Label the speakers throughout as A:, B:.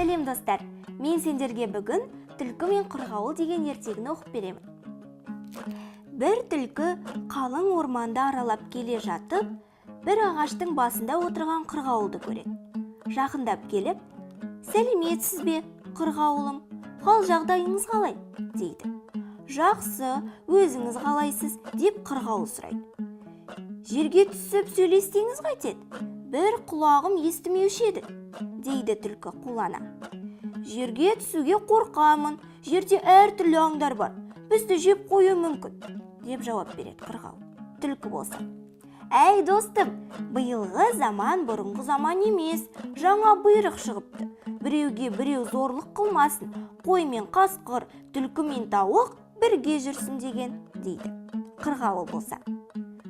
A: Сәлем достар, мен сендерге бүгін түлкі мен қырғауыл деген ертегіні оқып беремін. Бір түлкі қалың орманда аралап келе жатып, бір ағаштың басында отырған қырғауылды көреді. Жақындап келіп, сәлеметсіз бе, қырғауылым, қал жағдайыңыз қалай? дейді. Жақсы, өзіңіз қалайсыз? деп қырғауыл сұрайды. Жерге түсіп сөйлессеңіз қайтеді? Бір құлағым естімеуші еді, дейді түлкі қулана. Жерге түсуге қорқамын, жерде әртүрлі аңдар бар, бізді жеп қоюы мүмкін, деп жауап береді қырғауыл. Түлкі болса: әй достым, биылғы заман бұрынғы заман емес, жаңа бұйрық шығыпты. Біреуге біреу зорлық қылмасын, қой мен қасқыр, түлкі мен тауық бірге жүрсін деген, дейді. Қырғауыл болса: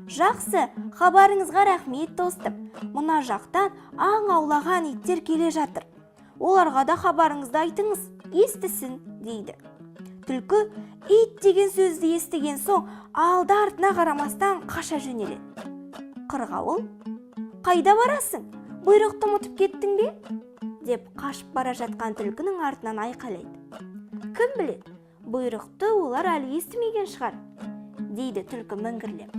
A: жақсы, хабарыңызға рахмет достым. Мына жақтан аң аулаған иттер келе жатыр. Оларға да хабарыңызды айтыңыз, естісін, дейді. Түлкі ит деген сөзді естіген соң алды-артына қарамастан қаша жөнеледі. Қырғауыл: қайда барасың? Бұйрықты ұмытып кеттің бе? деп қашып бара жатқан түлкінің артынан айқайлайды. Кім біледі, бұйрықты олар әлі естімеген шығар, дейді түлкі міңгірлеп.